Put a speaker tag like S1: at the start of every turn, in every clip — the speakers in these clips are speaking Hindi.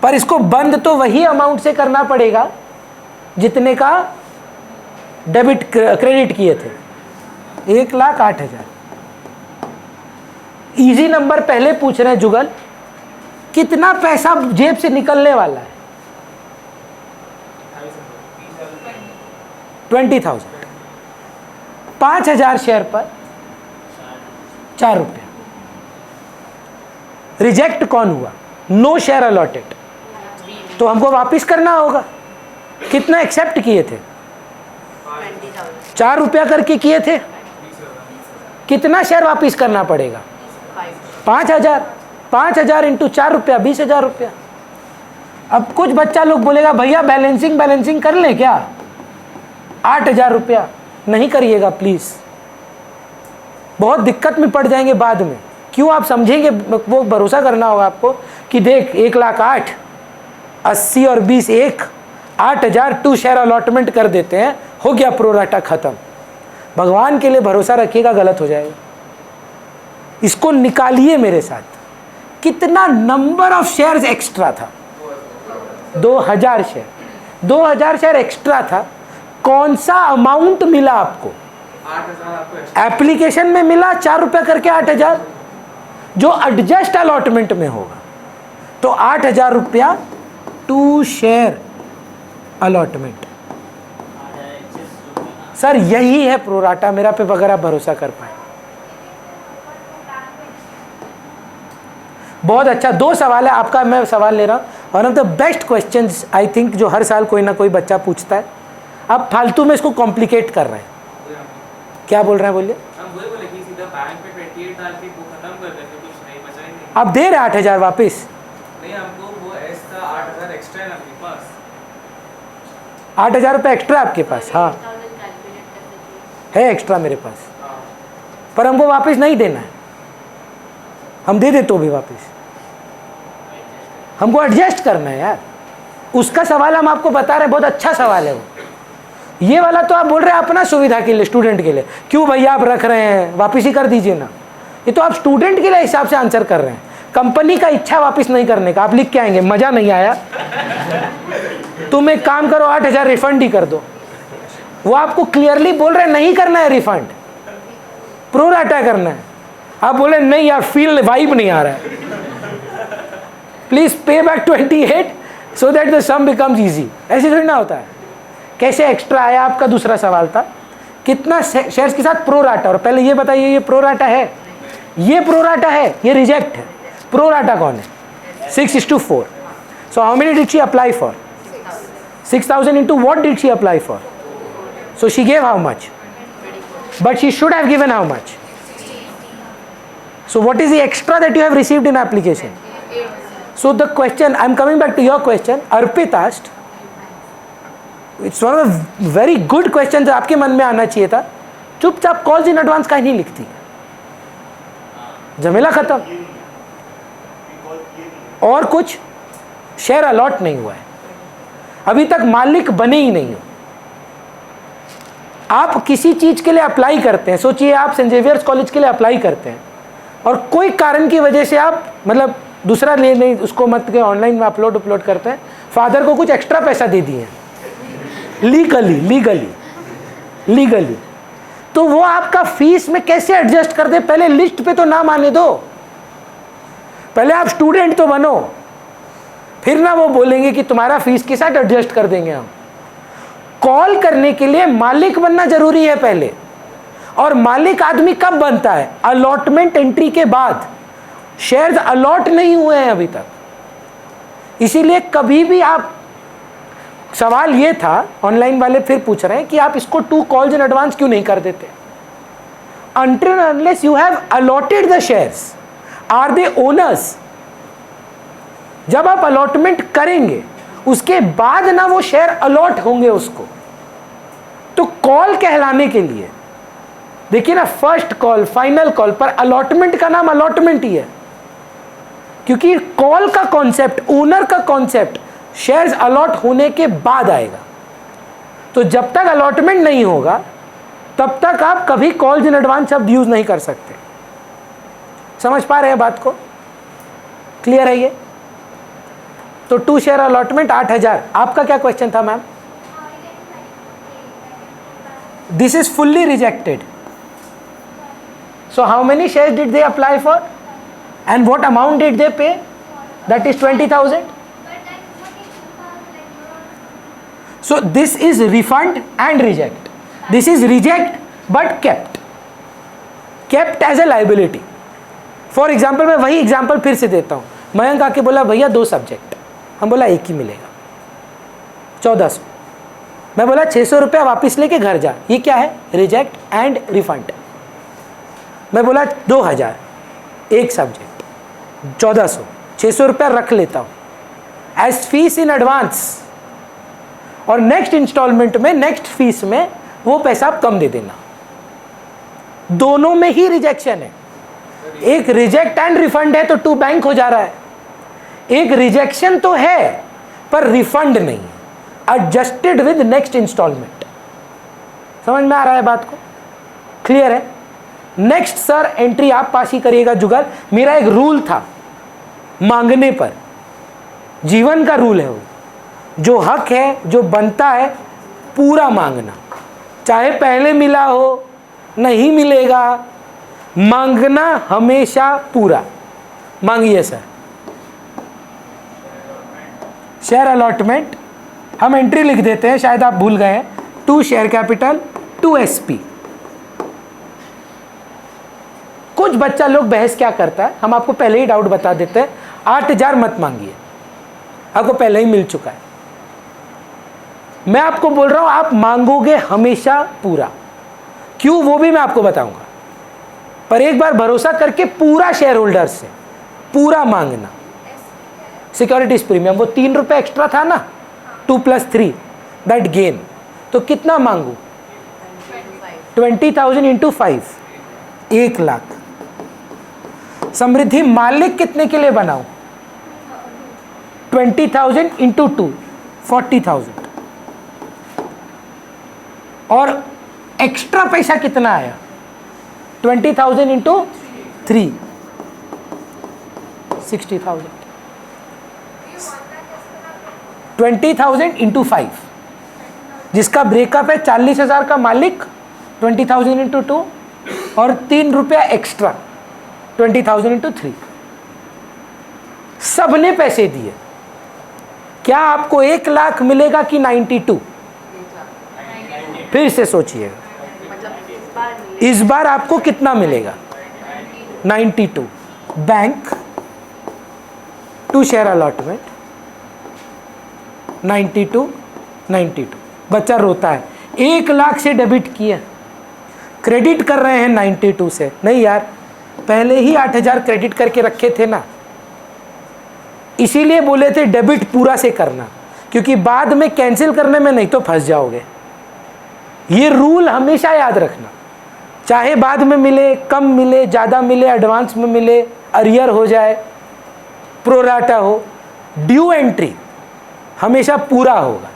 S1: पर इसको बंद तो वही अमाउंट से करना पड़ेगा जितने का डेबिट क्रेडिट किए थे, 1,08,000। इजी नंबर पहले पूछ रहे हैं जुगल, कितना पैसा जेब से निकलने वाला है? 20,000। 5,000 शेयर पर 4 रुपया। रिजेक्ट कौन हुआ? नो शेयर अलॉटेड, तो हमको वापिस करना होगा। कितना एक्सेप्ट किए थे? 4 रुपया करके किए थे। कितना शेयर वापिस करना पड़ेगा? 5,000। 5,000 इंटू 4 रुपया 20,000 रुपया। अब कुछ बच्चा लोग बोलेगा भैया बैलेंसिंग कर ले क्या? 8,000 रुपया नहीं करिएगा प्लीज, बहुत दिक्कत में पड़ जाएंगे बाद में। क्यों? आप समझेंगे, वो भरोसा करना होगा आपको कि देख 1,08,000, 80 और 20 8,000 2 शेयर अलॉटमेंट कर देते हैं, हो गया प्रोराटा खत्म। भगवान के लिए भरोसा रखिएगा, गलत हो जाएगा। इसको निकालिए मेरे साथ, कितना नंबर ऑफ शेयर्स एक्स्ट्रा था? 2,000 शेयर। 2,000 शेयर एक्स्ट्रा था। कौन सा अमाउंट मिला आपको?
S2: 8,000
S1: एप्लीकेशन में मिला 4 रुपया करके 8,000, जो एडजस्ट अलॉटमेंट में होगा। तो 8,000 रुपया 2 शेयर अलॉटमेंट। सर यही है प्रोराटा, मेरा पे अगर आप भरोसा कर पाए। बहुत अच्छा। 2 सवाल है आपका, मैं सवाल ले रहा हूँ। One of the best questions I think, जो हर साल कोई ना कोई बच्चा पूछता है। आप फालतू में इसको कॉम्प्लिकेट कर रहे हैं। क्या बोल रहे हैं? बोलिए।
S2: हम वही बोले कि सीधा बैंक पे 28 डाल के वो खत्म कर देते, कुछ नहीं बचा ही नहीं।
S1: आप दे रहे 8,000 वापिस?
S2: नहीं, हमको वो एस था 8,000 एक्स्ट्रा है आपके पास।
S1: 8,000 रुपये एक्स्ट्रा आपके पास? हाँ है एक्स्ट्रा मेरे पास, पर हमको वापस नहीं देना है। हम दे दे तो भी वापस, हमको एडजस्ट करना है यार। उसका सवाल हम आपको बता रहे हैं, बहुत अच्छा सवाल है वो। ये वाला तो आप बोल रहे हैं अपना सुविधा के लिए, स्टूडेंट के लिए। क्यों भैया आप रख रहे हैं, वापस ही कर दीजिए ना। ये तो आप स्टूडेंट के लिए हिसाब से आंसर कर रहे हैं। कंपनी का इच्छा वापस नहीं करने का। आप लिख के आएंगे मजा नहीं आया, तुम एक काम करो 8,000 रिफंड ही कर दो। वो आपको क्लियरली बोल रहे हैं नहीं करना है रिफंड, प्रोराटा करना है। आप बोले नहीं यार, फील वाइब नहीं आ रहा है, please pay back 28 so that the some becomes easy. ऐसे थोड़ी ना होता है। कैसे एक्स्ट्रा आया? आपका दूसरा सवाल था कितना शेयर्स के साथ प्रोराटा। और पहले ये बताइए, ये प्रोराटा है? ये प्रोराटा है, ये रिजेक्ट है। प्रोराटा कौन है? 6:4। सो how many did she apply for? 6,000 into what did she apply for? So she gave how much? But she should have given how much? So what is the extra that you have received in application? So the question, I am coming back to your question, Arpit asked, it's one of the very good questions आपके मन में आना चाहिए था। चुपचाप कॉल्स इन एडवांस का ही नहीं लिखती, झमेला खत्म। और कुछ शेयर अलॉट नहीं हुआ है, अभी तक मालिक बने ही नहीं हो। आप किसी चीज के लिए अप्लाई करते हैं, सोचिए आप सेंट जेवियर्स कॉलेज के लिए अप्लाई करते हैं और कोई कारण की वजह से आप मतलब दूसरा ले नहीं, उसको मत के ऑनलाइन में अपलोड करते हैं, फादर को कुछ एक्स्ट्रा पैसा दे दिए लीगली, तो वो आपका फीस में कैसे एडजस्ट कर दे? पहले लिस्ट पे तो नाम आने दो, पहले आप स्टूडेंट तो बनो, फिर ना वो बोलेंगे कि तुम्हारा फीस के साथ एडजस्ट कर देंगे हम। कॉल करने के लिए मालिक बनना जरूरी है पहले। और मालिक आदमी कब बनता है? अलॉटमेंट एंट्री के बाद। शेयर्स अलॉट नहीं हुए हैं अभी तक, इसीलिए कभी भी आप, सवाल ये था ऑनलाइन वाले फिर पूछ रहे हैं कि आप इसको 2 कॉल्स इन एडवांस क्यों नहीं कर देते? Until unless you have allotted the shares, are they owners? जब आप अलॉटमेंट करेंगे उसके बाद ना वो शेयर अलॉट होंगे उसको। तो कॉल कहलाने के लिए देखिए ना, फर्स्ट कॉल, फाइनल कॉल, पर अलॉटमेंट का नाम अलॉटमेंट ही है, क्योंकि कॉल का कॉन्सेप्ट, ओनर का कॉन्सेप्ट शेयर्स अलॉट होने के बाद आएगा। तो जब तक अलॉटमेंट नहीं होगा तब तक आप कभी कॉल्स इन एडवांस शब्द यूज नहीं कर सकते। समझ पा रहे हैं बात को? क्लियर है ये? तो 2 शेयर अलॉटमेंट 8,000। आपका क्या क्वेश्चन था ma'am? This is fully rejected. So how many shares did they apply for and what amount did they pay? That is 20,000। So this is refund and reject. This is reject but kept as a liability. For example, मैं वही एग्जाम्पल फिर से देता हूँ। मयंक आके बोला भैया 2 सब्जेक्ट, हम बोला एक ही मिलेगा 1400। मैं बोला 600 रुपया वापिस लेके घर जा, ये क्या है? Reject and refund. मैं बोला 2000 एक सब्जेक्ट 1400, 600 रुपया रख लेता हूँ एज फीस इन एडवांस, और नेक्स्ट इंस्टॉलमेंट में नेक्स्ट फीस में वो पैसा आप कम दे देना। दोनों में ही रिजेक्शन है। एक रिजेक्ट एंड रिफंड है तो 2 बैंक हो जा रहा है, एक रिजेक्शन तो है पर रिफंड नहीं, एडजस्टेड विद नेक्स्ट इंस्टॉलमेंट। समझ में आ रहा है बात को? क्लियर है? नेक्स्ट सर एंट्री आप पास ही करिएगा जुगल। मेरा एक रूल था मांगने पर, जीवन का रूल है वो, जो हक है जो बनता है पूरा मांगना, चाहे पहले मिला हो नहीं मिलेगा, मांगना हमेशा पूरा। मांगिए सर। शेयर अलॉटमेंट हम एंट्री लिख देते हैं, शायद आप भूल गए हैं। 2 शेयर कैपिटल 2 SP। कुछ बच्चा लोग बहस क्या करता है, हम आपको पहले ही डाउट बता देते हैं। 8,000 मत मांगिए, आपको पहले ही मिल चुका है। मैं आपको बोल रहा हूं आप मांगोगे हमेशा पूरा, क्यों वो भी मैं आपको बताऊंगा, पर एक बार भरोसा करके पूरा शेयर होल्डर से पूरा मांगना। सिक्योरिटीज प्रीमियम वो 3 रुपए एक्स्ट्रा था ना, 2 + 3 दैट गेन। तो कितना मांगू? 20,000 इंटू 5, 1 लाख। समृद्धि मालिक कितने के लिए बनाऊं? 20,000 इंटू 2, 40,000। और एक्स्ट्रा पैसा कितना आया? 20,000 इंटू 3, 60,000। 20,000 इंटू 5, जिसका ब्रेकअप है 40,000 का मालिक, 20,000 इंटू 2 और 3 रुपया एक्स्ट्रा 20,000 इंटू 3। सबने पैसे दिए, क्या आपको 1 लाख मिलेगा कि 92? फिर से सोचिएगा, इस बार आपको कितना मिलेगा? 92। Bank 2 share allotment 92। बच्चा रोता है 1 लाख से डेबिट किया, क्रेडिट कर रहे हैं 92 से। नहीं यार, पहले ही 8,000 क्रेडिट करके रखे थे ना, इसीलिए बोले थे डेबिट पूरा से करना, क्योंकि बाद में कैंसिल करने में नहीं तो फंस जाओगे। ये रूल हमेशा याद रखना, चाहे बाद में मिले, कम मिले, ज़्यादा मिले, एडवांस में मिले, अरियर हो जाए, प्रोराटा हो, ड्यू एंट्री हमेशा पूरा होगा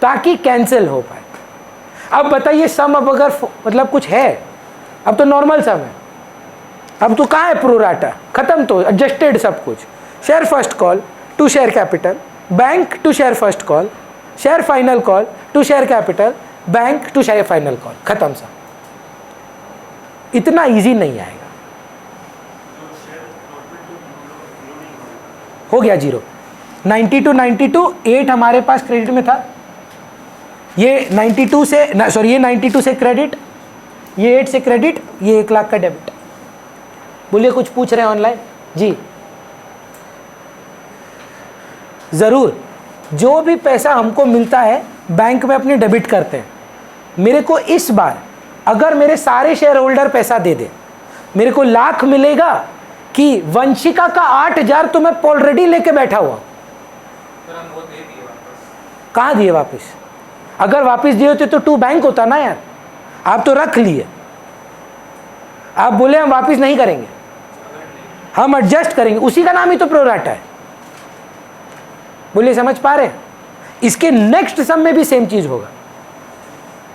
S1: ताकि कैंसिल हो पाए। अब बताइए सम अब अगर मतलब कुछ है, अब तो नॉर्मल सम है, अब तो कहाँ है प्रोराटा? खत्म, तो एडजस्टेड सब कुछ। Share first call 2 share capital, bank 2 share first call, share final call 2 share capital, bank 2 share final call, खत्म सब। इतना इजी नहीं आएगा। हो गया 0। 92 8 हमारे पास क्रेडिट में था, ये 92 से सॉरी, ये 92 से क्रेडिट, ये 8 से क्रेडिट, ये 1 लाख का डेबिट। बोलिए कुछ पूछ रहे हैं ऑनलाइन? जी ज़रूर। जो भी पैसा हमको मिलता है बैंक में अपने डेबिट करते हैं। मेरे को इस बार अगर मेरे सारे शेयर होल्डर पैसा दे दे, मेरे को लाख मिलेगा कि वंशिका का 8,000 तो मैं ऑलरेडी लेके बैठा हुआ। कहाँ दिए वापस? अगर वापस दिए होते तो 2 बैंक होता ना यार, आप तो रख लिए। आप बोले हम वापस नहीं करेंगे, हम एडजस्ट करेंगे, उसी का नाम ही तो प्रोराटा है। बोलिए समझ पा रहे हैं? इसके नेक्स्ट सम में भी सेम चीज होगा,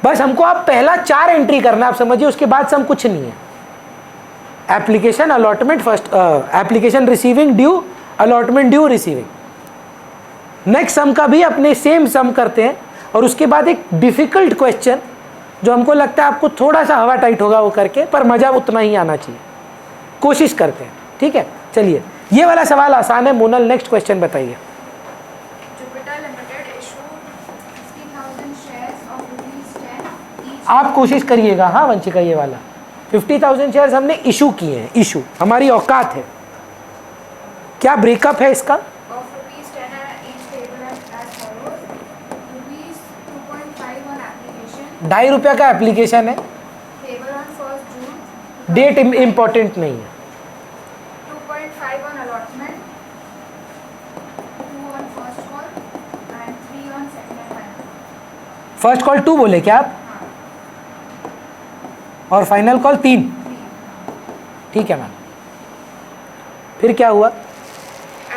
S1: बस हमको आप पहला 4 एंट्री करना, आप समझिए, उसके बाद सम कुछ नहीं है। Application, allotment, first application receiving, due, allotment, due, receiving. Next sum का भी अपने सेम सम करते हैं और उसके बाद एक डिफिकल्ट क्वेश्चन जो हमको लगता है आपको थोड़ा सा हवा टाइट होगा वो करके, पर मज़ा उतना ही आना चाहिए, कोशिश करते हैं। ठीक है, चलिए ये वाला सवाल आसान है। मोनल नेक्स्ट क्वेश्चन बताइए।
S3: Jupiter Limited issued 50,000 shares of ₹10 each.
S1: आप कोशिश करिएगा। हाँ वंशिका, ये वाला 50,000 शेयर्स हमने इशू किए हैं। इशू हमारी औकात है। क्या ब्रेकअप है इसका?
S3: Of ₹10 are each payable as follows. ₹2.5 on application,
S1: ₹2.5 का एप्लीकेशन है,
S3: payable on 1st June.
S1: Date important नहीं है।
S3: 2.5 on allotment, 2 on first call and 3 on second and final.
S1: First call 2 बोले क्या आप?
S3: हाँ,
S1: और फाइनल कॉल 3।
S3: 3.
S1: ठीक है मैम, फिर क्या हुआ?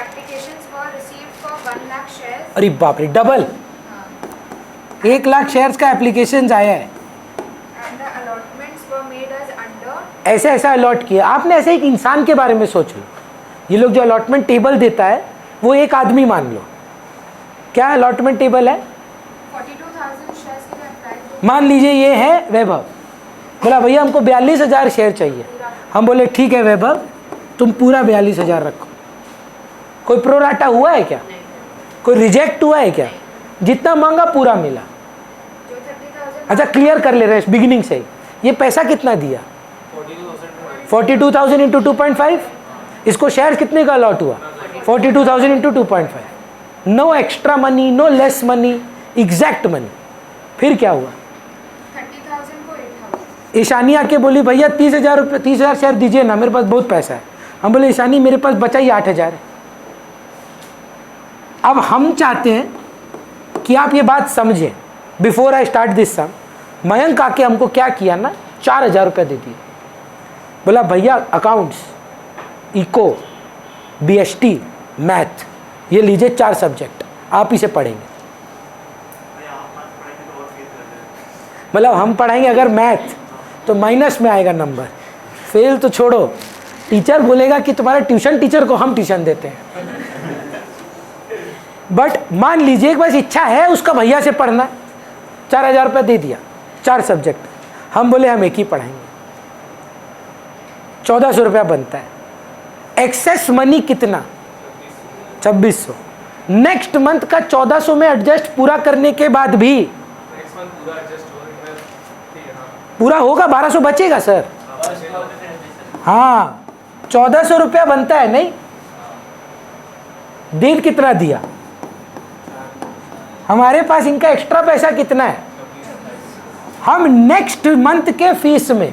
S3: Applications were received for 1 lakh shares.
S1: अरे बाप रे, डबल।
S3: हाँ.
S1: 1 लाख शेयर्स का एप्लीकेशन आया है।
S3: And the allotments were made as under.
S1: ऐसे ऐसा अलॉट किया आपने। ऐसे एक इंसान के बारे में सोच लो। ये लोग जो अलॉटमेंट टेबल देता है वो एक आदमी मान लो। क्या अलॉटमेंट टेबल है?
S3: 42,000 shares के लिए apply.
S1: मान लीजिए ये है वैभव, बोला भैया हमको 42,000 शेयर चाहिए। हम बोले ठीक है वैभव, तुम पूरा 42,000 रखो। कोई प्रोराटा हुआ है क्या? कोई रिजेक्ट हुआ है क्या? जितना मांगा पूरा मिला।
S3: जो 30,000.
S1: अच्छा क्लियर कर ले रहे हैं बिगिनिंग से ही। ये पैसा कितना दिया? 42,000 इंटू 2.5। इसको शेयर कितने का अलॉट हुआ? 42,000 into 2.5। No extra money, no less money, exact money. फिर क्या हुआ?
S3: 30,000 को 8,000.
S1: ईशानी आके बोली भैया 30,000 रुपये 30,000 शेयर दीजिए ना, मेरे पास बहुत पैसा है। हम बोले ईशानी मेरे पास बचा ही 8,000 है। अब हम चाहते हैं कि आप ये बात समझें। बिफोर आई स्टार्ट दिस सम, मयंक आके हमको क्या किया ना, 4,000 रुपये दे दिए। बोला भैया अकाउंट्स, इको, BST, मैथ, ये लीजिए 4 सब्जेक्ट, आप इसे पढ़ेंगे। मतलब हम पढ़ाएंगे अगर मैथ तो माइनस में आएगा नंबर, फेल तो छोड़ो, टीचर बोलेगा कि तुम्हारे ट्यूशन टीचर को हम ट्यूशन देते हैं। बट मान लीजिए एक बस इच्छा है उसका भैया से पढ़ना, 4,000 रुपये दे दिया, 4 सब्जेक्ट। हम बोले हम एक ही पढ़ाएंगे, 1,400 रुपया बनता है। एक्सेस मनी कितना? 2,600। नेक्स्ट मंथ का 1,400 में एडजस्ट पूरा करने के बाद भी
S2: नेक्स्ट मंथ पूरा एडजस्ट होगा। ठीक है, हाँ।
S1: पूरा होगा, 1,200 बचेगा सर। हाँ 1,400 रुपया बनता है। नहीं दिन कितना दिया? हमारे पास इनका एक्स्ट्रा पैसा कितना है? हम नेक्स्ट मंथ के फीस में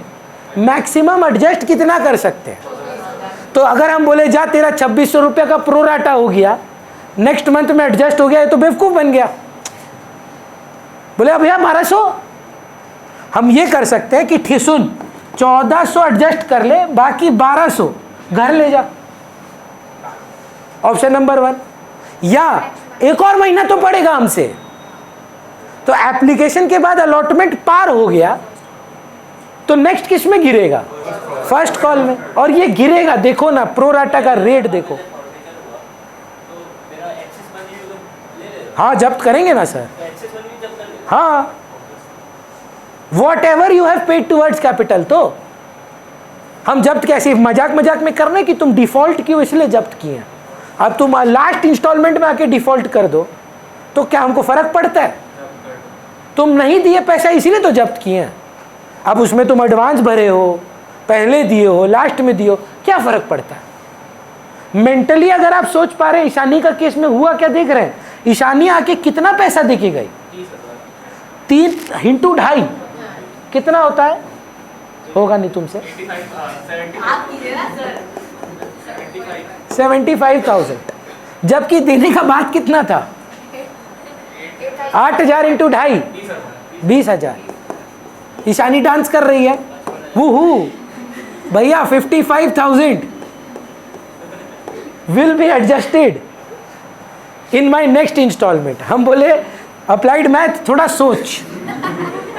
S1: मैक्सिमम एडजस्ट कितना कर सकते हैं? तो अगर हम बोले जा तेरा 2,600 रुपया का प्रोराटा हो गया, नेक्स्ट मंथ में एडजस्ट हो गया, ये तो बेवकूफ बन गया। बोले भैया 1,200। हम ये कर सकते हैं कि ठीक सुन, 1,400 एडजस्ट कर ले, बाकी 1,200 घर ले जा। Option number 1। या एक और महीना तो पड़ेगा हमसे, तो एप्लीकेशन के बाद अलॉटमेंट पार हो गया तो नेक्स्ट किस में गिरेगा? फर्स्ट कॉल में। और ये गिरेगा, देखो ना प्रोराटा का रेट देखो। हाँ जब्त करेंगे ना सर। हाँ what ever you have paid towards capital, तो हम जब्त कैसे मजाक मजाक में कर रहे हैं कि तुम डिफॉल्ट क्यों, इसलिए जब्त किए हैं। अब तुम लास्ट इंस्टॉलमेंट में आके डिफॉल्ट कर दो तो क्या हमको फर्क पड़ता है? तुम नहीं दिए पैसा इसीलिए तो जब्त किए हैं। अब उसमें तुम एडवांस भरे हो, पहले दिए हो, लास्ट में दिए हो, क्या फर्क पड़ता है? मेंटली अगर आप सोच पा रहे हैं, ईशानी का केस में हुआ क्या देख रहे हैं? ईशानी आके कितना पैसा देके गई? 3 इंटू 2.5 कितना होता है? होगा नहीं तुमसे। 75,000, जबकि देने का बात कितना था? 8,000 इंटू 2.5 20,000। ईशानी डांस कर रही है, वूहू भैया 55,000 will be adjusted in my next instalment. हम बोले अप्लाइड मैथ थोड़ा सोच,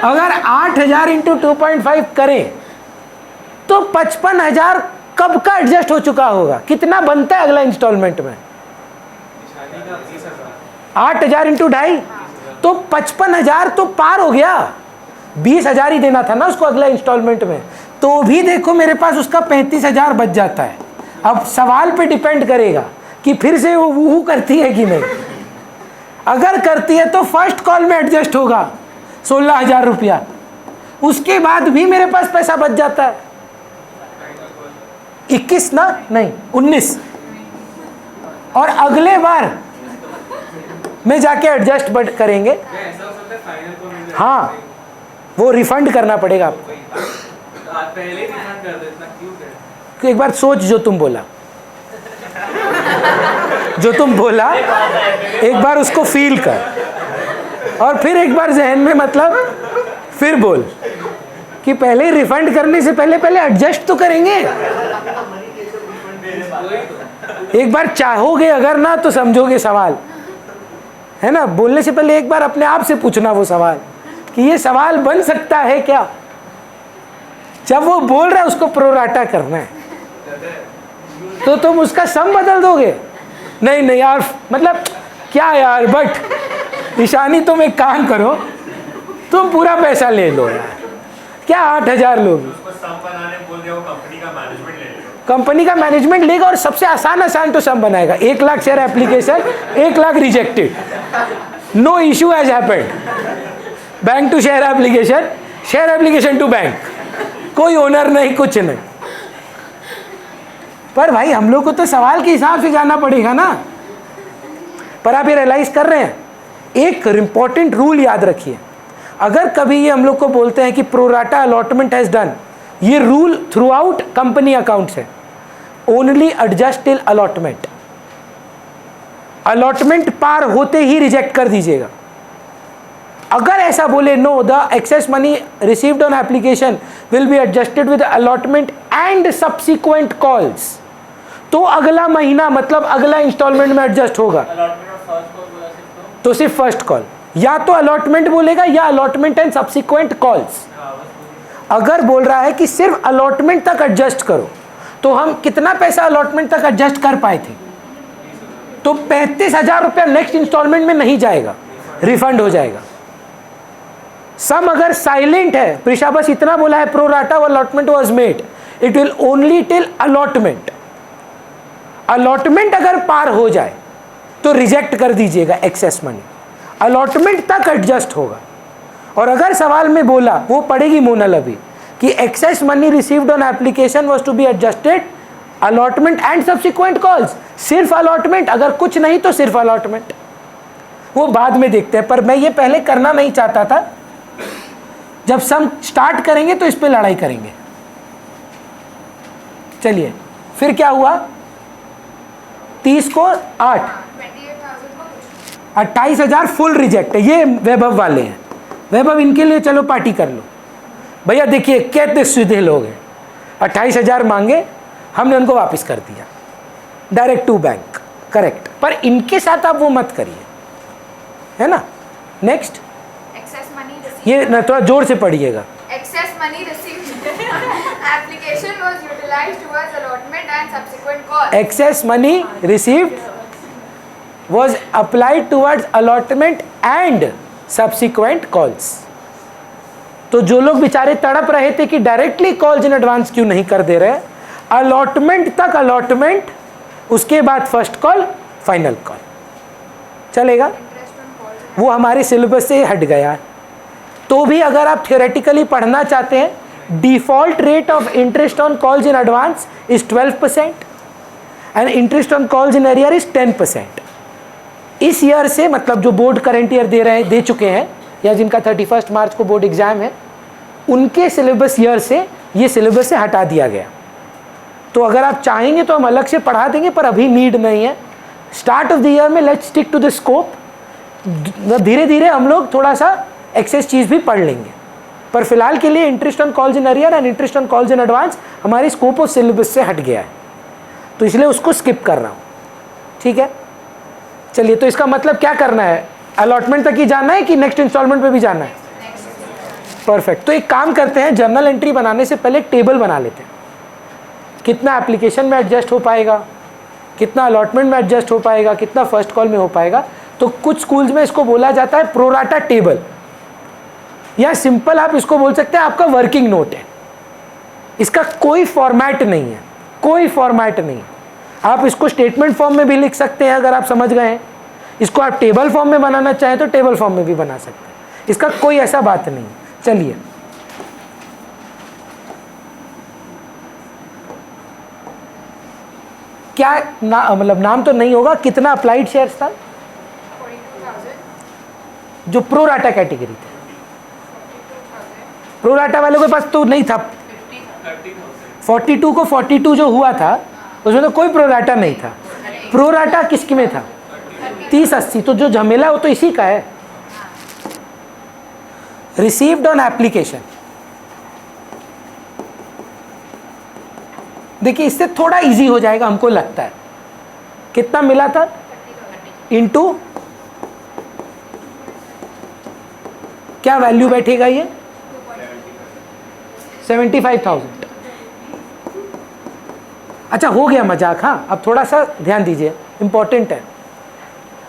S1: अगर 8,000 इंटू 2.5 करें तो 55,000 कब का एडजस्ट हो चुका होगा? कितना बनता है अगला इंस्टॉलमेंट में? 8,000 इंटू 2.5 तो 55,000 तो पार हो गया। 20,000 ही देना था ना उसको अगला इंस्टॉलमेंट में, तो भी देखो मेरे पास उसका 35,000 बच जाता है। अब सवाल पे डिपेंड करेगा कि फिर से वो वूहू करती है कि नहीं। अगर करती है तो फर्स्ट कॉल में एडजस्ट होगा 16,000 रुपया, उसके बाद भी मेरे पास पैसा बच जाता है। 21 ना, नहीं 19, और अगले बार में जाके एडजस्ट बट करेंगे।
S2: ऐसा हो सकता है फाइनल को मिल जाए।
S1: हाँ, वो रिफंड करना पड़ेगा आपको।
S2: तो आप पहले ही रिफंड कर दो, इतना क्यों करें?
S1: तो एक बार सोच जो तुम बोला, जो तुम बोला एक बार उसको फील कर, और फिर एक बार जहन में मतलब फिर बोल कि पहले रिफंड करने से पहले पहले एडजस्ट तो करेंगे। एक बार चाहोगे अगर ना तो समझोगे सवाल, है ना। बोलने से पहले एक बार अपने आप से पूछना वो सवाल कि ये सवाल बन सकता है क्या। जब वो बोल रहा है उसको प्रोराटा करना है तो तुम उसका सम बदल दोगे। नहीं नहीं यार, मतलब क्या यार, बट ईशानी तुम एक काम करो, तुम पूरा पैसा ले लो यार, क्या 8,000 लोगे। कंपनी का मैनेजमेंट लेगा और सबसे आसान तो सम बनाएगा। 1 lakh share application, 1 lakh rejected, no issue has happened, bank to share application to bank, कोई ओनर नहीं, कुछ नहीं। पर भाई हम लोग को तो सवाल के हिसाब से जाना पड़ेगा ना। पर आप ये रियलाइज कर रहे हैं, एक इंपॉर्टेंट रूल याद रखिए, अगर कभी ये हम लोग को बोलते हैं कि प्रोराटा अलॉटमेंट हैज डन, ये rule throughout company accounts है, only adjust till allotment. Allotment पार होते ही रिजेक्ट कर दीजिएगा। अगर ऐसा बोले no, the excess money received on application will be adjusted with allotment and subsequent calls, तो अगला महीना मतलब अगला इंस्टॉलमेंट में एडजस्ट होगा। तो सिर्फ फर्स्ट कॉल, या तो अलॉटमेंट बोलेगा या अलॉटमेंट एंड सब्सिक्वेंट कॉल्स। अगर बोल रहा है कि सिर्फ अलॉटमेंट तक एडजस्ट करो, तो हम कितना पैसा अलॉटमेंट तक एडजस्ट कर पाए थे, तो 35,000 रुपया नेक्स्ट इंस्टॉलमेंट में नहीं जाएगा, रिफंड हो जाएगा। सम अगर साइलेंट है, प्रिशा बस इतना बोला है pro rata allotment was made, it will only till allotment. Allotment अगर पार हो जाए तो रिजेक्ट कर दीजिएगा एक्सेस मनी, अलॉटमेंट तक एडजस्ट होगा। और अगर सवाल में बोला, वो पढ़ेगी मोनल अभी, कि excess money received on application was to be adjusted allotment and subsequent calls, सिर्फ अलॉटमेंट, अगर कुछ नहीं तो सिर्फ अलॉटमेंट, वो बाद में देखते हैं। पर मैं ये पहले करना नहीं चाहता था, जब सम स्टार्ट करेंगे तो इस पे लड़ाई करेंगे। चलिए फिर क्या हुआ, 30 को 8, 28,000 फुल रिजेक्ट है। ये वैभव वाले हैं, वैभव इनके लिए चलो पार्टी कर लो भैया। देखिए कहते सीधे लोग हैं, 28,000 मांगे, हमने उनको वापस कर दिया डायरेक्ट टू बैंक, करेक्ट। पर इनके साथ आप वो मत करिए, है ना। नेक्स्ट, ये ना थोड़ा जोर से पढ़िएगा।
S3: Excess money received application was utilized towards allotment and subsequent call.
S1: Excess money received was applied towards allotment and subsequent calls. तो जो लोग बेचारे तड़प रहे थे कि डायरेक्टली कॉल्स इन एडवांस क्यों नहीं कर दे रहे, अलॉटमेंट तक अलॉटमेंट, उसके बाद फर्स्ट कॉल, फाइनल कॉल चलेगा, वो हमारे सिलेबस से हट गया। तो भी अगर आप थियोरेटिकली पढ़ना चाहते हैं, default rate of interest on calls in advance is 12% and interest on calls in arrear is 10%। इस ईयर से, मतलब जो बोर्ड करंट ईयर दे चुके हैं या जिनका 31 मार्च को बोर्ड एग्जाम है, उनके सिलेबस ईयर से ये सिलेबस से हटा दिया गया। तो अगर आप चाहेंगे तो हम अलग से पढ़ा देंगे, पर अभी नीड नहीं है। स्टार्ट ऑफ द ईयर में let's stick to the scope, धीरे धीरे हम लोग थोड़ा सा एक्सेस चीज़ भी पढ़ लेंगे। पर फिलहाल के लिए interest on calls in arrear and interest on calls in advance हमारी स्कोप ऑफ सिलेबस से हट गया है, तो इसलिए उसको स्किप कर रहा हूँ, ठीक है। चलिए, तो इसका मतलब क्या करना है, अलॉटमेंट तक ही जाना है कि नेक्स्ट इंस्टॉलमेंट पे भी जाना है? परफेक्ट। तो एक काम करते हैं, जर्नल एंट्री बनाने से पहले एक टेबल बना लेते हैं, कितना एप्लीकेशन में एडजस्ट हो पाएगा, कितना अलॉटमेंट में एडजस्ट हो पाएगा, कितना फर्स्ट कॉल में हो पाएगा। तो कुछ स्कूल्स में इसको बोला जाता है प्रोराटा टेबल, या सिंपल आप इसको बोल सकते हैं आपका वर्किंग नोट है। इसका कोई फॉर्मेट नहीं है, कोई फॉर्मेट नहीं है। आप इसको स्टेटमेंट फॉर्म में भी लिख सकते हैं अगर आप समझ गए हैं, इसको आप टेबल फॉर्म में बनाना चाहें तो टेबल फॉर्म में भी बना सकते हैं, इसका कोई ऐसा बात नहीं। चलिए क्या मतलब नाम तो नहीं होगा, कितना अप्लाइड शेयर्स था
S3: 42,000,
S1: जो प्रोराटा कैटेगरी थे? प्रोराटा वालों के पास तो नहीं था। 42 को 42 जो हुआ था उसमें तो कोई प्रोराटा नहीं था। प्रोराटा किसकी में था? 30-80। तो जो झमेला वो तो इसी का है। रिसीव्ड ऑन एप्लीकेशन, देखिए इससे थोड़ा इजी हो जाएगा हमको लगता है। कितना मिला था? इनटू क्या वैल्यू बैठेगा ये? 75,000। अच्छा हो गया मजाक, हाँ अब थोड़ा सा ध्यान दीजिए, इंपॉर्टेंट है।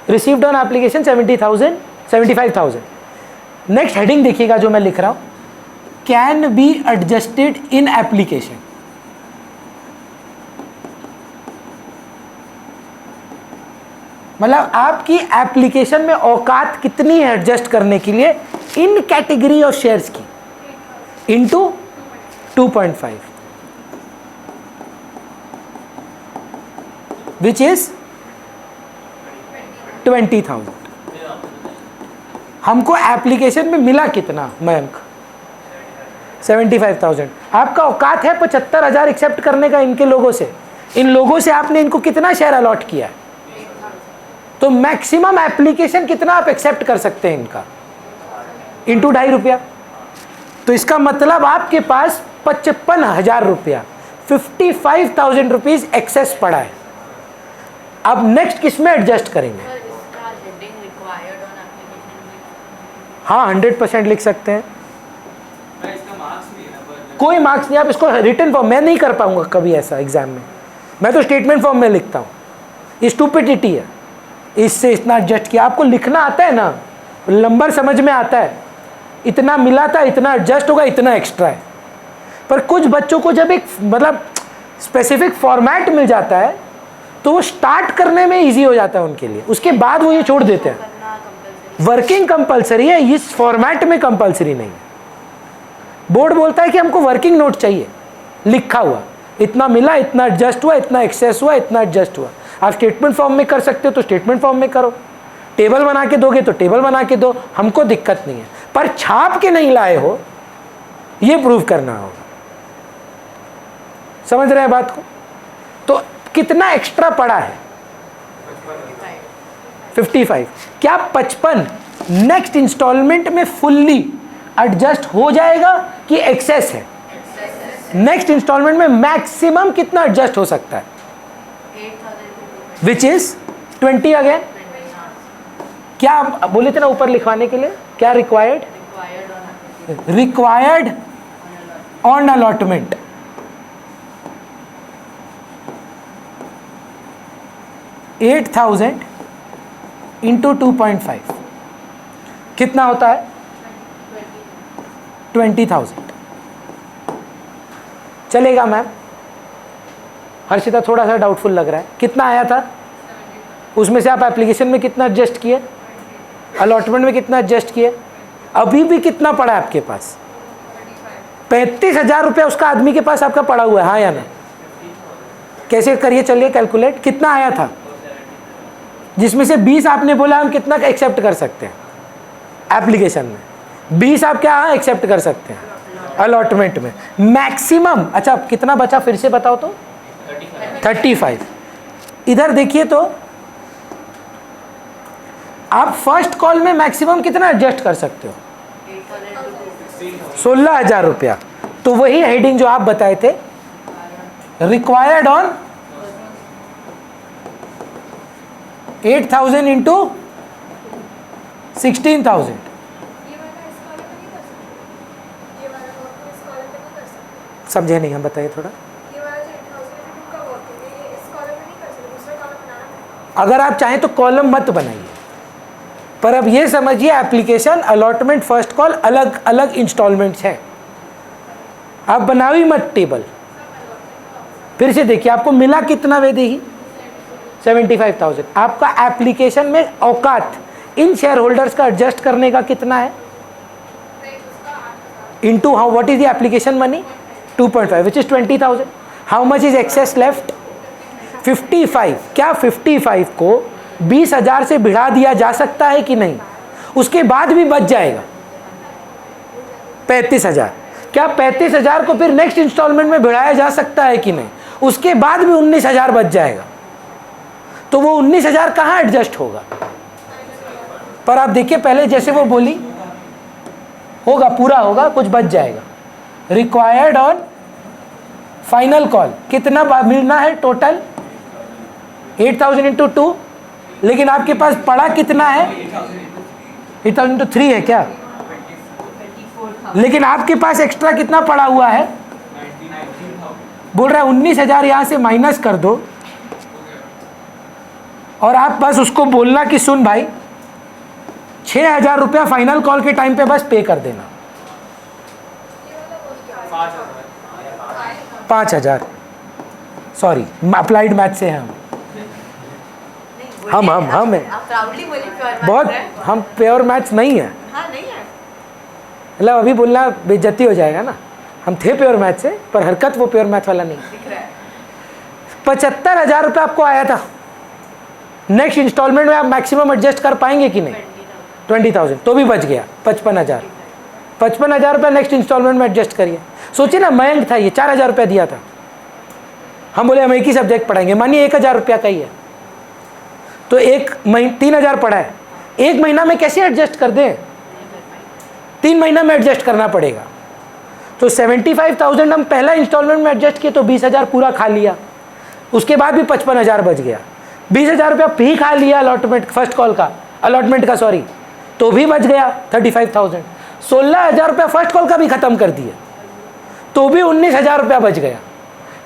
S1: Received on application 75,000। Next heading देखिएगा जो मैं लिख रहा हूं, can be adjusted in application. मतलब आपकी एप्लीकेशन में औकात कितनी है एडजस्ट करने के लिए इन कैटेगरी ऑफ शेयर्स की, इनटू 2.5 विच इज 20,000। हमको एप्लीकेशन में मिला कितना मयंक? 75,000। आपका औकात है 75,000 एक्सेप्ट करने का इनके लोगों से। इन लोगों से आपने इनको कितना शेयर अलॉट किया है? तो मैक्सिमम एप्लीकेशन कितना आप एक्सेप्ट कर सकते हैं इनका? इनटू 2.5 रुपया। तो इसका मतलब आपके पास 55,000 रुपया, 55,000 रुपीज एक्सेस पड़ा है। अब नेक्स्ट किस में एडजस्ट करेंगे? हाँ 100% लिख सकते हैं,
S2: इसका मार्क्स नहीं है ना, पर
S1: कोई मार्क्स नहीं। आप इसको रिटन फॉर्म, मैं नहीं कर पाऊंगा कभी ऐसा एग्जाम में, मैं तो स्टेटमेंट फॉर्म में लिखता हूँ। ये स्टूपिडिटी है, इससे इतना एडजस्ट किया। आपको लिखना आता है ना, नंबर समझ में आता है, इतना मिला था, इतना एडजस्ट होगा, इतना एक्स्ट्रा है। पर कुछ बच्चों को जब एक मतलब स्पेसिफिक फॉर्मेट मिल जाता है तो वो स्टार्ट करने में इजी हो जाता है उनके लिए, उसके बाद वो ये छोड़ देते हैं। वर्किंग कंपलसरी है, इस फॉर्मेट में कंपलसरी नहीं है। बोर्ड बोलता है कि हमको वर्किंग नोट चाहिए लिखा हुआ, इतना मिला, इतना एडजस्ट हुआ, इतना एक्सेस हुआ, इतना एडजस्ट हुआ। आप स्टेटमेंट फॉर्म में कर सकते हो तो स्टेटमेंट फॉर्म में करो, टेबल बना के दोगे तो टेबल बना के दो, हमको दिक्कत नहीं है। पर छाप के नहीं लाए हो ये प्रूव करना होगा। समझ रहे हैं बात को? तो कितना एक्स्ट्रा पड़ा है? 55। क्या 55 नेक्स्ट इंस्टॉलमेंट में फुल्ली एडजस्ट हो जाएगा कि एक्सेस है? नेक्स्ट इंस्टॉलमेंट में मैक्सिमम कितना एडजस्ट हो सकता है?
S3: 8,000
S1: विच इज 20 अगेन। क्या आप बोले थे ना ऊपर लिखवाने के लिए, क्या required? Required on allotment. $8,000 into 2.5 कितना होता है? 20,000। चलेगा मैम? हर्षिता थोड़ा सा डाउटफुल लग रहा है, कितना आया था? उसमें से आप एप्लीकेशन में कितना एडजस्ट किए, अलॉटमेंट में कितना एडजस्ट किए, अभी भी कितना पड़ा है आपके पास? 35,000 रुपया उसका आदमी के पास आपका पड़ा हुआ है, हाँ या ना? कैसे करिए, चलिए कैलकुलेट, कितना आया था? जिसमें से 20 आपने बोला हम कितना एक्सेप्ट कर सकते हैं एप्लीकेशन में, 20 आप क्या एक्सेप्ट कर सकते हैं अलॉटमेंट में मैक्सिमम। अच्छा कितना बचा फिर से बताओ तो? 35। इधर देखिए तो आप फर्स्ट कॉल में मैक्सिमम कितना एडजस्ट कर सकते हो? 16,000 रुपया। तो वही हेडिंग जो आप बताए थे, रिक्वायर्ड ऑन 8,000 इंटू 16,000।
S3: ये वाला इस कॉलम में नहीं कर सकते, ये वाला वर्क इस कॉलम में नहीं कर सकते।
S1: समझे नहीं, हम बताइए थोड़ा।
S3: ये वाला जो 8,000 का वर्क है ये इस कॉलम में नहीं कर सकते, दूसरा कॉलम बनाना है।
S1: अगर आप चाहें तो कॉलम मत बनाइए, पर अब ये समझिए एप्लीकेशन, अलॉटमेंट, फर्स्ट कॉल अलग अलग इंस्टॉलमेंट्स हैं। आप बनाओ ही मत टेबल। फिर से देखिए आपको मिला कितना वैदेही, 75,000। आपका एप्लीकेशन में औकात इन शेयर होल्डर्स का एडजस्ट करने का कितना है, into how, what is the application money, 2.5 which is 20,000। How much is excess left, 55। क्या 55 को 20,000 से बढ़ा दिया जा सकता है कि नहीं? उसके बाद भी बच जाएगा 35,000। क्या 35,000 को फिर नेक्स्ट इंस्टॉलमेंट में बढ़ाया जा सकता है कि नहीं? उसके बाद भी 19,000 बच जाएगा। तो वो 19,000 कहाँ एडजस्ट होगा? पर आप देखिए पहले जैसे वो बोली, होगा, पूरा होगा, कुछ बच जाएगा। रिक्वायर्ड ऑन फाइनल कॉल कितना मिलना है टोटल, 8,000 इंटू 2, लेकिन आपके पास पड़ा कितना है, 8,000 इंटू 3 है क्या? लेकिन आपके पास एक्स्ट्रा कितना पड़ा हुआ है? बोल रहा है 19,000 यहां से माइनस कर दो, और आप बस उसको बोलना कि सुन भाई 6,000 रुपया फाइनल कॉल के टाइम पे बस पे कर देना। 5,000, सॉरी अप्लाइड मैथ से हैं हम हैं बहुत, हम प्योर मैथ्स नहीं है। मतलब अभी बोलना बेइज्जती हो जाएगा ना, हम थे प्योर मैथ से, पर हरकत वो प्योर मैथ वाला नहीं। 75,000 रुपये आपको आया था। नेक्स्ट इंस्टॉलमेंट में आप मैक्सिमम एडजस्ट कर पाएंगे कि नहीं? 20,000, तो भी बच गया 55,000। 55,000 रुपये नेक्स्ट इंस्टॉलमेंट में एडजस्ट करिए। सोचिए ना, मयंक था, ये 4,000 रुपया दिया था, हम बोले हम एक ही सब्जेक्ट पढ़ाएंगे, मानिए 1,000 रुपया का ही है, तो 3,000 पढ़ा है, एक महीना में कैसे एडजस्ट कर दें? 3 महीना में एडजस्ट करना पड़ेगा। तो 75,000 हम पहला इंस्टॉलमेंट में एडजस्ट किए तो 20,000 पूरा खा लिया, उसके बाद भी 55,000 बच गया। 20,000 रुपया भी खा लिया अलॉटमेंट, फर्स्ट कॉल का, अलॉटमेंट का सॉरी, तो भी बच गया 35,000। 16,000 रुपया फर्स्ट कॉल का भी खत्म कर दिया, तो भी 19,000 रुपया बच गया।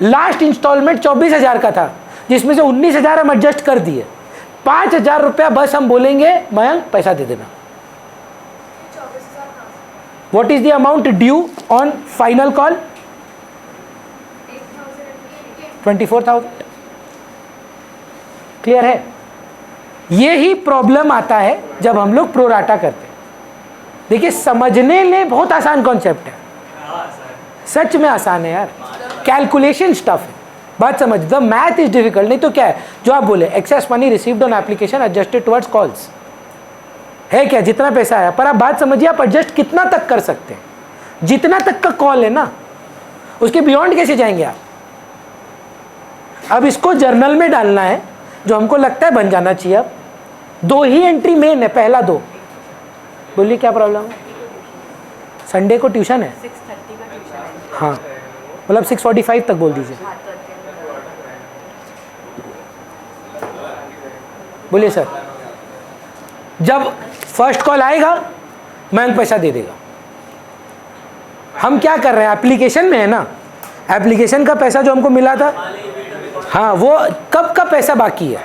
S1: लास्ट इंस्टॉलमेंट 24,000 का था, जिसमें से 19,000 हम एडजस्ट कर दिए। 5,000 रुपया बस हम बोलेंगे मयंक पैसा दे देना। What is the amount due on final call? 24,000। Clear है? ये ही प्रॉब्लम आता है जब हम लोग प्रोराटा करते हैं। देखिए समझने में बहुत आसान कॉन्सेप्ट है, सच में आसान है यार, कैलकुलेशन स्टफ है, बात समझ। The math is difficult. नहीं तो क्या है जो आप बोले, access money received on application adjusted towards calls, है क्या? जितना पैसा आया, पर आप बात समझिए, आप एडजस्ट कितना तक कर सकते हैं? जितना तक का कॉल है ना, उसके बियॉन्ड कैसे जाएंगे आप? अब इसको जर्नल में डालना है, जो हमको लगता है बन जाना चाहिए। अब 2 ही एंट्री मेन है, पहला 2। बोलिए क्या प्रॉब्लम है? संडे को ट्यूशन है,
S4: 6:30 का ट्यूशन है।
S1: हाँ, मतलब 6:45 तक बोल दीजिए। बोलिए सर, जब फर्स्ट कॉल आएगा मैं पैसा दे देगा। हम क्या कर रहे हैं, एप्लीकेशन में है ना, एप्लीकेशन का पैसा जो हमको मिला था, हाँ, वो कब का पैसा बाकी है,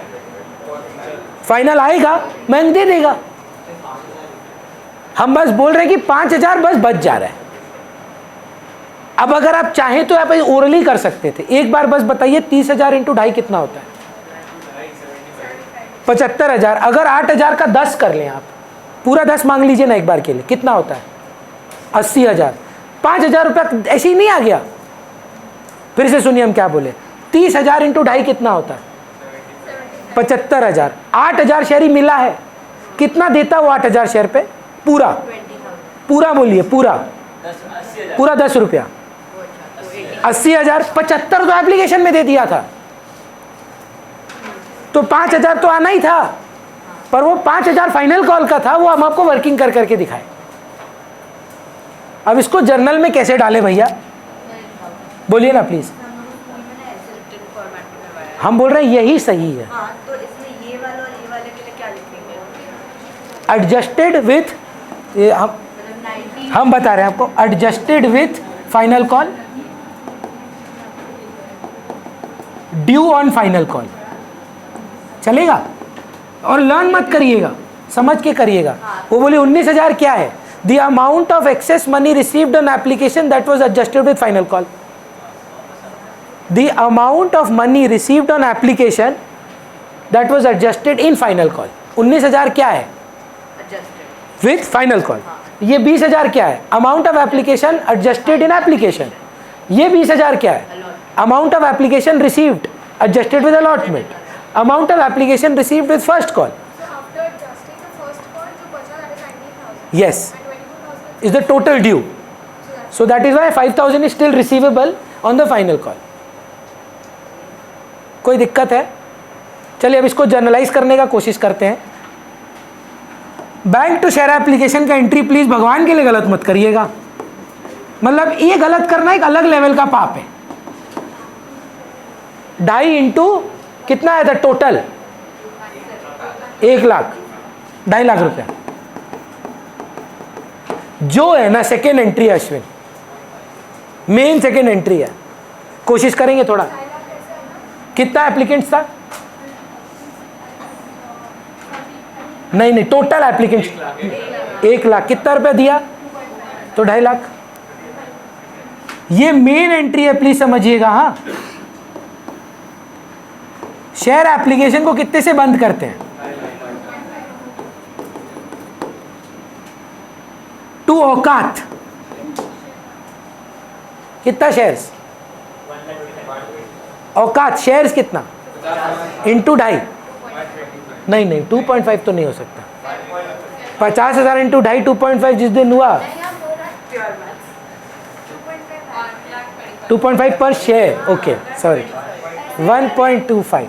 S1: फाइनल आएगा मैं दे देगा। हम बस बोल रहे हैं कि 5,000 बस बच जा रहा है। अब अगर आप चाहें तो आप ओरली कर सकते थे, एक बार बस बताइए 30,000 इंटू 2.5 कितना होता है? 75,000। अगर 8,000 का 10 कर लें आप, पूरा 10 मांग लीजिए ना एक बार के लिए, कितना होता है? 80,000। 5,000 रुपया ऐसे ही नहीं आ गया। फिर से सुनिए हम क्या बोले, 30,000 इंटू 2.5 कितना होता है? 75,000। 8,000 शेयर ही मिला है, कितना देता वो 8,000 शेयर पे? पूरा पूरा बोलिए, पूरा 10 रुपया, 80,000। 75 तो एप्लीकेशन में दे दिया था, तो 5,000 तो आना ही था, पर वो 5,000 फाइनल कॉल का था, वो हम आपको वर्किंग कर करके दिखाए। अब इसको जर्नल में कैसे डालें भैया, बोलिए ना प्लीज। हम बोल रहे हैं यही सही है।
S4: हाँ, तो इसमें ये वाला और ये वाले के लिए क्या लिखेंगे?
S1: एडजस्टेड विथ, हम बता रहे हैं आपको, adjusted with final call, due on final call, चलेगा? और लर्न मत करिएगा, समझ के करिएगा। वो बोली 19,000 क्या है? The amount of access money received on application that was adjusted with final call. The amount of money received on application that was adjusted in final call. 19,000 क्या है? With final call. ये 20,000 क्या है? Amount of application adjusted in application. ये 20,000 क्या है? Amount of application received adjusted with allotment. Amount of application received with first call.
S3: So after adjusting the first call, जो बचा that is 19,000.
S1: Yes,
S3: And 22,000
S1: is the total due. So that is why 5,000 is still receivable on the final call. कोई दिक्कत है? चलिए अब इसको जर्नलाइज करने का कोशिश करते हैं। बैंक टू शेयर एप्लीकेशन का एंट्री प्लीज भगवान के लिए गलत मत करिएगा। मतलब ये गलत करना एक अलग लेवल का पाप है। 2.5 इंटू कितना आया था टोटल? 1 लाख, 2.5 लाख रुपया जो है ना सेकेंड एंट्री है अश्विन, मेन सेकेंड एंट्री है। कोशिश करेंगे थोड़ा। कितना एप्लीकेंट्स था? नहीं टोटल एप्लीकेंट्स 1 लाख। कितना रुपया दिया? तो 2.5 लाख। ये मेन एंट्री है, प्लीज समझिएगा। हाँ, शेयर एप्लीकेशन को कितने से बंद करते हैं? 2 औकात। कितना शेयर्स? औकात शेयर्स कितना? इंटू 2.5। नहीं 2.5 तो नहीं हो सकता। 50,000 इंटू 2.5 2.5 जिस दिन हुआ 2.5 पर share. Okay sorry 1.25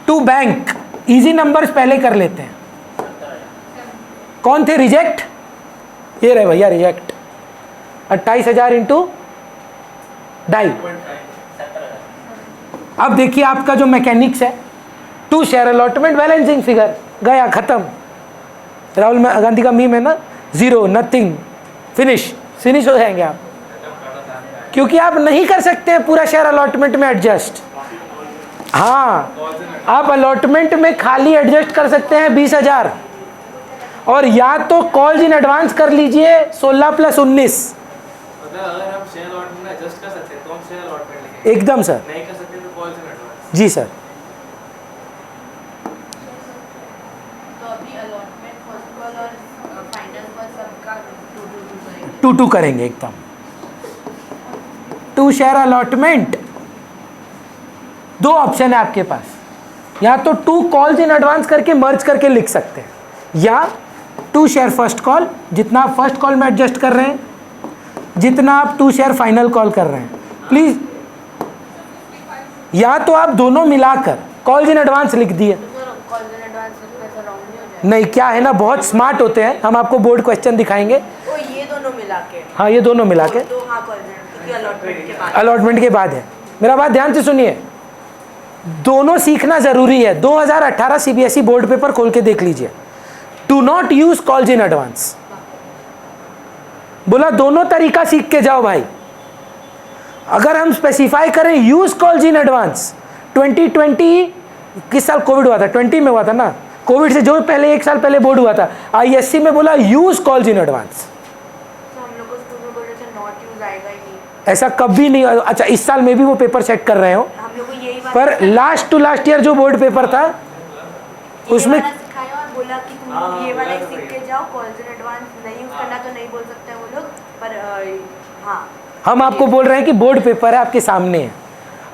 S1: to bank. Easy numbers पहले कर लेते हैं। कौन थे रिजेक्ट? ये रहे भैया रिजेक्ट। 28,000 इंटू 2.5। अब देखिए आपका जो मैकेनिक्स है, to share allotment balancing figure गया खत्म। राहुल गांधी का मीम है ना, 0 नथिंग फिनिश हो जाएंगे आप, क्योंकि आप नहीं कर सकते हैं पूरा शेयर अलॉटमेंट में एडजस्ट। हाँ, आप अलॉटमेंट में खाली एडजस्ट कर सकते हैं 20,000, और या तो कॉल्स इन एडवांस कर लीजिए 16 + 19।
S2: अगर हम शेयर अलॉटमेंट में एडजस्ट कर सकते हैं तो हम शेयर अलॉटमेंट लिखेंगे।
S1: एकदम सर।
S2: नहीं कर सकते तो कॉल्स इन एडवांस।
S1: जी सर।
S4: तो अभी अलॉटमेंट फर्स्ट कॉल और फाइनल कॉल सबका 2
S1: 2 करेंगे एकदम। टू शेयर अलॉटमेंट 2 ऑप्शन है आपके पास। या तो 2 कॉल्स इन एडवांस करके मर्ज करके लिख सकते हैं, या 2 शेयर फर्स्ट कॉल, जितना आप फर्स्ट कॉल में एडजस्ट कर रहे हैं, जितना आप 2 शेयर फाइनल कॉल कर रहे हैं प्लीज। या तो आप दोनों मिलाकर कॉल्स इन एडवांस लिख दिए।
S4: कॉल इन एडवांस ऐसा रॉन्ग नहीं हो जाएगा?
S1: नहीं, क्या है ना, बहुत स्मार्ट होते हैं, हम आपको बोर्ड क्वेश्चन दिखाएंगे।
S4: ओ ये दोनों मिला के?
S1: हाँ, ये दोनों मिला के
S4: तो हाँ कॉल क्योंकि अलॉटमेंट के बाद।
S1: अलॉटमेंट के बाद है। मेरा बात ध्यान से सुनिए, दोनों सीखना जरूरी है। 2018 सीबीएसई बोर्ड पेपर खोल के देख लीजिए। Do not use calls in advance. बोला दोनों तरीका सीख के जाओ भाई। अगर हम स्पेसिफाई करें यूज कॉल्स इन एडवांस, 2020 किस साल कोविड हुआ था? 20 में हुआ था ना। कोविड से जो पहले 1 साल पहले बोर्ड हुआ था, आईएससी में बोला यूज कॉल्स इन एडवांस।
S4: तो हम लोग को स्कूल में बोल रहे थे नॉट यूज आएगा ही नहीं।
S1: ऐसा कभी नहीं। अच्छा, इस साल में भी वो पेपर चेक कर रहे हो,
S4: हम लोग को यही बात
S1: पर लास्ट टू लास्ट ईयर जो बोर्ड पेपर था उसमें
S4: सिखाया और बोला कि तुम लोग ये वाला ही सीख के जाओ, कॉल्स इन एडवांस नहीं यूज करना तो नहीं बोल सकते हैं वो लोग, पर हाँ
S1: हम आपको बोल रहे हैं कि बोर्ड पेपर है आपके सामने है।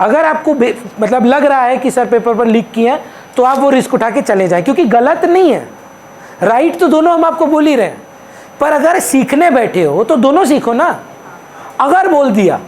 S1: अगर आपको मतलब लग रहा है कि सर पेपर पर लीक किए हैं, तो आप वो रिस्क उठा के चले जाएं, क्योंकि गलत नहीं है। राइट तो दोनों हम आपको बोल ही रहे हैं, पर अगर सीखने बैठे हो तो दोनों सीखो ना। अगर बोल दिया